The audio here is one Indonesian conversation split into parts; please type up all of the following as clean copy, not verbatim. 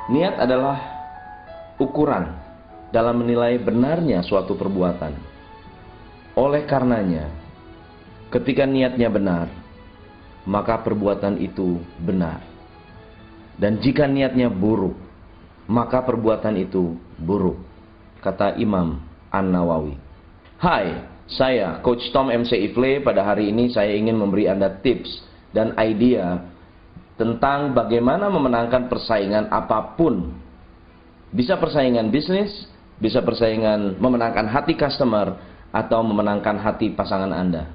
Niat adalah ukuran dalam menilai benarnya suatu perbuatan. Oleh karenanya, ketika niatnya benar, maka perbuatan itu benar. Dan jika niatnya buruk, maka perbuatan itu buruk, kata Imam An-Nawawi. Hai, saya Coach Tom MC Ifle. Pada hari ini saya ingin memberi Anda tips dan idea tentang bagaimana memenangkan persaingan apapun. Bisa persaingan bisnis, bisa persaingan memenangkan hati customer, atau memenangkan hati pasangan Anda.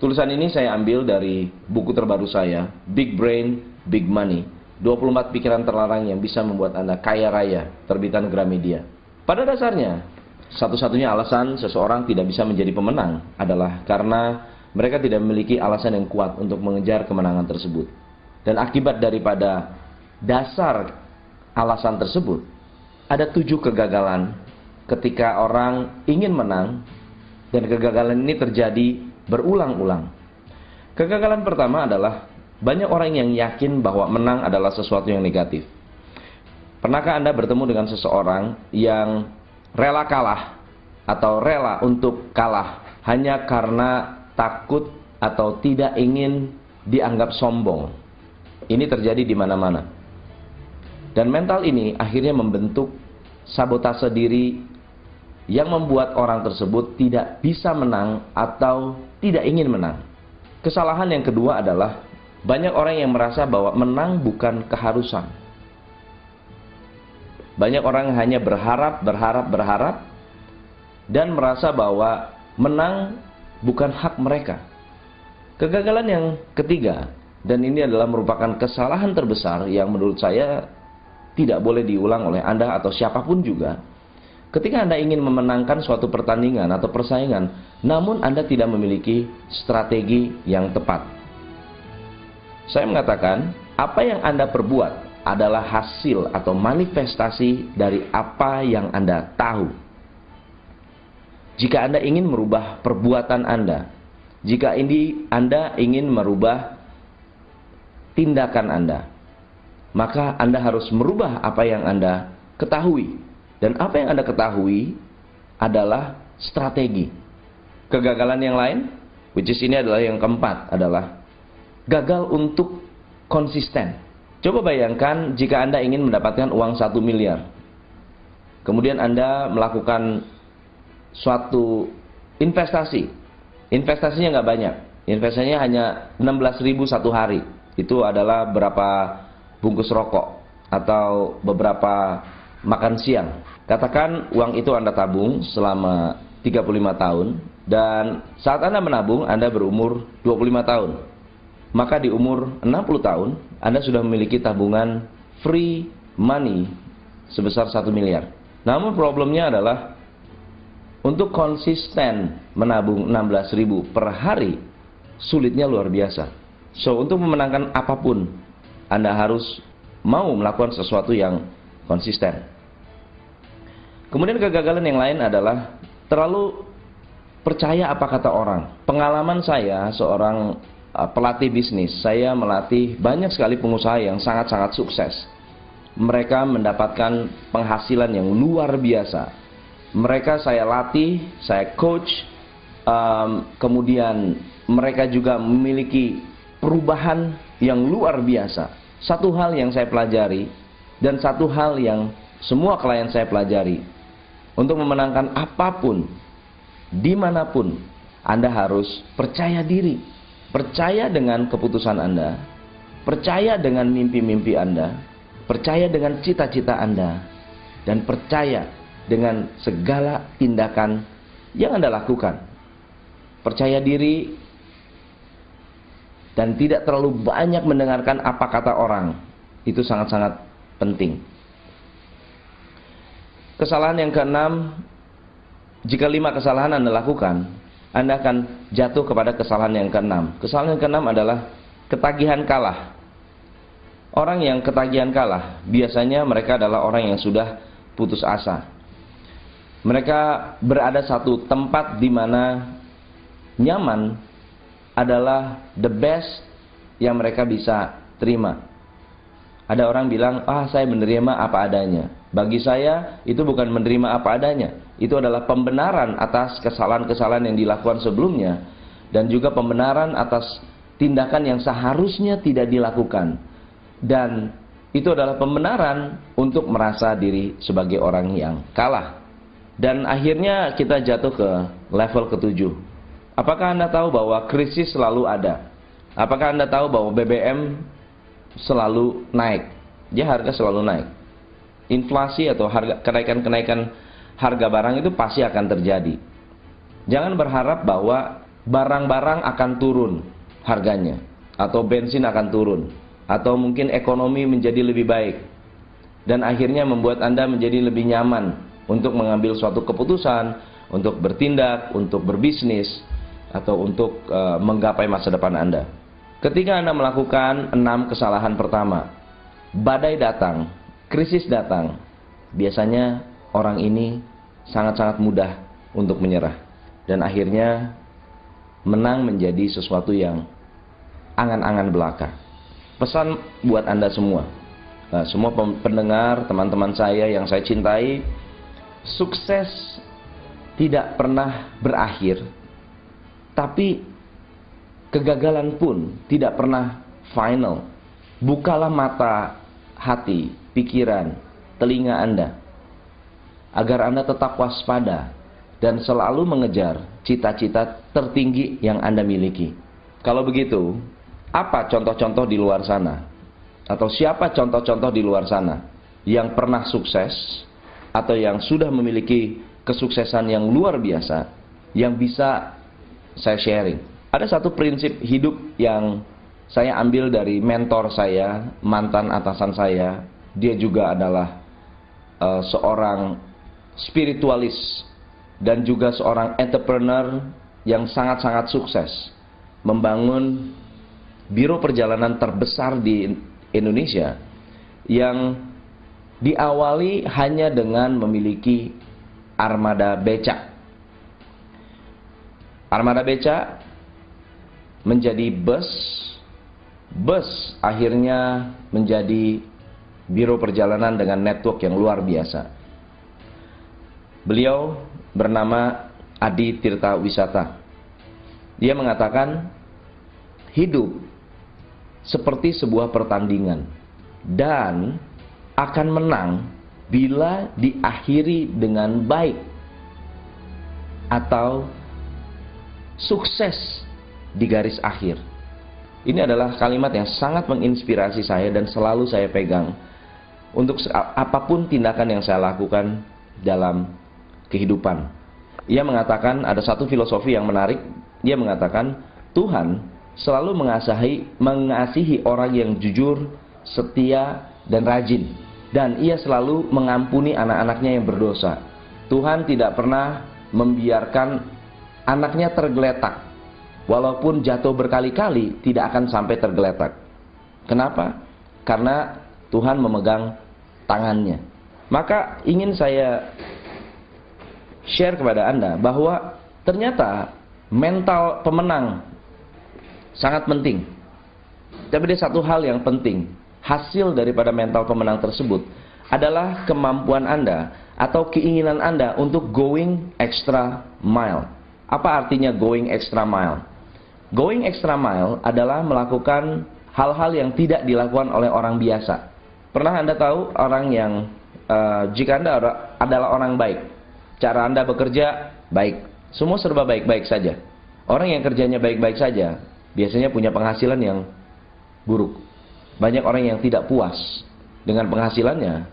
Tulisan ini saya ambil dari buku terbaru saya, Big Brain, Big Money, 24 pikiran terlarang yang bisa membuat Anda kaya raya, terbitan Gramedia. Pada dasarnya, satu-satunya alasan seseorang tidak bisa menjadi pemenang adalah karena mereka tidak memiliki alasan yang kuat untuk mengejar kemenangan tersebut. Dan akibat daripada dasar alasan tersebut, ada 7 kegagalan ketika orang ingin menang, dan kegagalan ini terjadi berulang-ulang. Kegagalan pertama adalah banyak orang yang yakin bahwa menang adalah sesuatu yang negatif. Pernahkah Anda bertemu dengan seseorang yang rela kalah atau rela untuk kalah hanya karena takut atau tidak ingin dianggap sombong? Ini terjadi di mana-mana. Dan mental ini akhirnya membentuk sabotase diri yang membuat orang tersebut tidak bisa menang atau tidak ingin menang. Kesalahan yang kedua adalah banyak orang yang merasa bahwa menang bukan keharusan. Banyak orang hanya berharap dan merasa bahwa menang bukan hak mereka. Kegagalan yang ketiga, dan ini adalah merupakan kesalahan terbesar yang menurut saya tidak boleh diulang oleh Anda atau siapapun juga. Ketika Anda ingin memenangkan suatu pertandingan atau persaingan, namun Anda tidak memiliki strategi yang tepat. Saya mengatakan, apa yang Anda perbuat adalah hasil atau manifestasi dari apa yang Anda tahu. Jika Anda ingin merubah perbuatan Anda, jika Anda ingin merubah tindakan Anda, maka Anda harus merubah apa yang Anda ketahui. Dan apa yang Anda ketahui adalah strategi. Kegagalan yang lain, which is ini adalah yang keempat, adalah gagal untuk konsisten. Coba bayangkan jika Anda ingin mendapatkan uang 1 miliar. Kemudian Anda melakukan suatu investasi. Investasinya nggak banyak. Investasinya hanya 16.000 satu hari. Itu adalah berapa bungkus rokok atau beberapa makan siang. Katakan uang itu Anda tabung selama 35 tahun, dan saat Anda menabung Anda berumur 25 tahun. Maka di umur 60 tahun Anda sudah memiliki tabungan free money sebesar 1 miliar. Namun problemnya adalah untuk konsisten menabung 16.000 per hari sulitnya luar biasa. So, untuk memenangkan apapun, Anda harus mau melakukan sesuatu yang konsisten. Kemudian kegagalan yang lain adalah terlalu percaya apa kata orang. Pengalaman saya, seorang pelatih bisnis, saya melatih banyak sekali pengusaha yang sangat-sangat sukses. Mereka mendapatkan penghasilan yang luar biasa. Mereka saya latih, saya coach, kemudian mereka juga memiliki perubahan yang luar biasa. Satu hal yang saya pelajari, dan satu hal yang semua klien saya pelajari, untuk memenangkan apapun, dimanapun, Anda harus percaya diri. Percaya dengan keputusan Anda, percaya dengan mimpi-mimpi Anda, percaya dengan cita-cita Anda, dan percaya dengan segala tindakan yang Anda lakukan. Percaya diri dan tidak terlalu banyak mendengarkan apa kata orang. Itu sangat-sangat penting. Kesalahan yang keenam, jika 5 kesalahan Anda lakukan, Anda akan jatuh kepada kesalahan yang keenam. Kesalahan yang keenam adalah ketagihan kalah. Orang yang ketagihan kalah, biasanya mereka adalah orang yang sudah putus asa. Mereka berada satu tempat di mana nyaman adalah the best yang mereka bisa terima. Ada orang bilang, saya menerima apa adanya. Bagi saya, itu bukan menerima apa adanya. Itu adalah pembenaran atas kesalahan-kesalahan yang dilakukan sebelumnya. Dan juga pembenaran atas tindakan yang seharusnya tidak dilakukan. Dan itu adalah pembenaran untuk merasa diri sebagai orang yang kalah. Dan akhirnya kita jatuh ke level ketujuh. Apakah Anda tahu bahwa krisis selalu ada? Apakah Anda tahu bahwa BBM selalu naik? Dia harga selalu naik. Inflasi atau kenaikan-kenaikan harga barang itu pasti akan terjadi. Jangan berharap bahwa barang-barang akan turun harganya, atau bensin akan turun, atau mungkin ekonomi menjadi lebih baik, dan akhirnya membuat Anda menjadi lebih nyaman untuk mengambil suatu keputusan, untuk bertindak, untuk berbisnis, atau untuk menggapai masa depan Anda. Ketika Anda melakukan 6 kesalahan pertama, badai datang, krisis datang, biasanya orang ini sangat-sangat mudah untuk menyerah. Dan akhirnya menang menjadi sesuatu yang angan-angan belaka. Pesan buat Anda semua, semua pendengar, teman-teman saya yang saya cintai, sukses tidak pernah berakhir, tapi kegagalan pun tidak pernah final. Bukalah mata, hati, pikiran, telinga Anda, agar Anda tetap waspada dan selalu mengejar cita-cita tertinggi yang Anda miliki. Kalau begitu, apa contoh-contoh di luar sana? Atau siapa contoh-contoh di luar sana yang pernah sukses atau yang sudah memiliki kesuksesan yang luar biasa yang bisa saya sharing? Ada satu prinsip hidup yang saya ambil dari mentor saya, mantan atasan saya. Dia juga adalah seorang spiritualis dan juga seorang entrepreneur yang sangat-sangat sukses membangun biro perjalanan terbesar di Indonesia, yang diawali hanya dengan memiliki armada becak. Armada becak menjadi bus akhirnya menjadi biro perjalanan dengan network yang luar biasa. Beliau bernama Adi Tirta Wisata. Dia mengatakan, hidup seperti sebuah pertandingan dan akan menang bila diakhiri dengan baik atau sukses di garis akhir. Ini adalah kalimat yang sangat menginspirasi saya dan selalu saya pegang untuk apapun tindakan yang saya lakukan dalam kehidupan. Ia mengatakan ada satu filosofi yang menarik. Dia mengatakan Tuhan selalu mengasihi orang yang jujur, setia, dan rajin. Dan ia selalu mengampuni anak-anaknya yang berdosa. Tuhan tidak pernah membiarkan anaknya tergeletak. Walaupun jatuh berkali-kali, tidak akan sampai tergeletak. Kenapa? Karena Tuhan memegang tangannya. Maka ingin saya share kepada Anda bahwa ternyata mental pemenang sangat penting. Tapi ada satu hal yang penting. Hasil daripada mental pemenang tersebut adalah kemampuan Anda atau keinginan Anda untuk going extra mile. Apa artinya going extra mile? Going extra mile adalah melakukan hal-hal yang tidak dilakukan oleh orang biasa. Pernah Anda tahu orang yang jika Anda adalah orang baik, cara Anda bekerja baik, semua serba baik-baik saja. Orang yang kerjanya baik-baik saja biasanya punya penghasilan yang buruk. Banyak orang yang tidak puas dengan penghasilannya,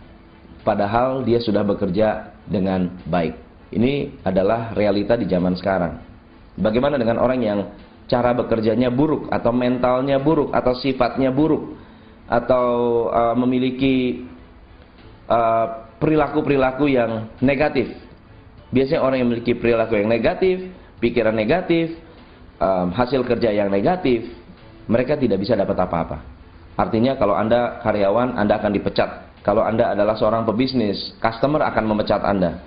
padahal dia sudah bekerja dengan baik. Ini adalah realita di zaman sekarang. Bagaimana dengan orang yang cara bekerjanya buruk, atau mentalnya buruk, atau sifatnya buruk, atau memiliki perilaku-perilaku yang negatif? Biasanya orang yang memiliki perilaku yang negatif, pikiran negatif, hasil kerja yang negatif, mereka tidak bisa dapat apa-apa. Artinya kalau Anda karyawan, Anda akan dipecat. Kalau Anda adalah seorang pebisnis, customer akan memecat Anda.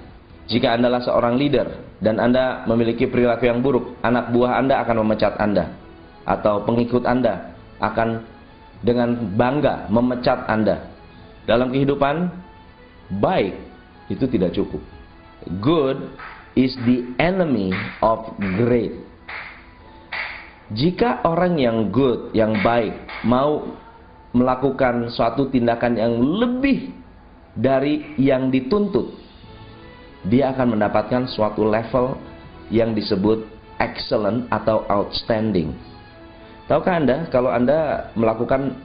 Jika Anda adalah seorang leader dan Anda memiliki perilaku yang buruk, anak buah Anda akan memecat Anda, atau pengikut Anda akan dengan bangga memecat Anda. Dalam kehidupan, baik itu tidak cukup. Good is the enemy of great. Jika orang yang good, yang baik, mau melakukan suatu tindakan yang lebih dari yang dituntut, dia akan mendapatkan suatu level yang disebut excellent atau outstanding. Tahukah Anda, kalau Anda melakukan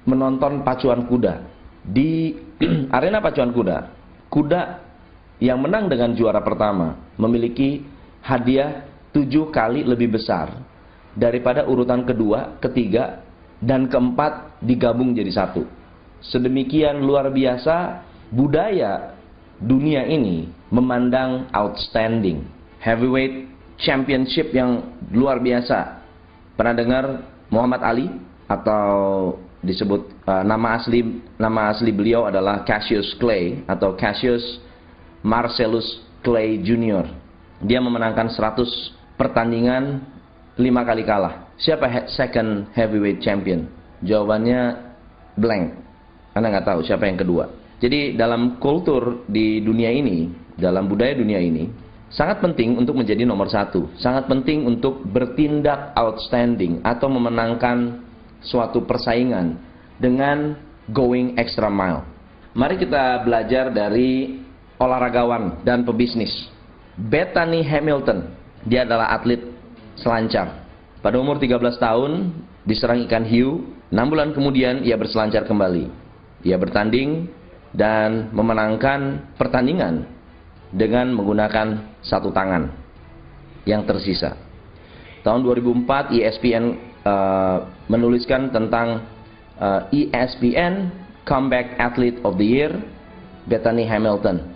menonton pacuan kuda di arena pacuan kuda, kuda yang menang dengan juara pertama memiliki hadiah 7 kali lebih besar daripada urutan kedua, ketiga, dan keempat digabung jadi satu. Sedemikian luar biasa budaya dunia ini memandang outstanding. Heavyweight championship yang luar biasa. Pernah dengar Muhammad Ali? Atau disebut nama asli beliau adalah Cassius Clay atau Cassius Marcellus Clay Jr. Dia memenangkan 100 pertandingan, 5 kali kalah. Siapa second heavyweight champion? Jawabannya blank. Anda nggak tahu siapa yang kedua. Jadi dalam kultur di dunia ini, dalam budaya dunia ini, sangat penting untuk menjadi nomor satu. Sangat penting untuk bertindak outstanding atau memenangkan suatu persaingan dengan going extra mile. Mari kita belajar dari olahragawan dan pebisnis. Bethany Hamilton. Dia adalah atlet selancar. Pada umur 13 tahun diserang ikan hiu. 6 bulan kemudian ia berselancar kembali. Ia bertanding dan memenangkan pertandingan dengan menggunakan satu tangan yang tersisa. Tahun 2004 ESPN menuliskan tentang ESPN Comeback Athlete of the Year, Bethany Hamilton.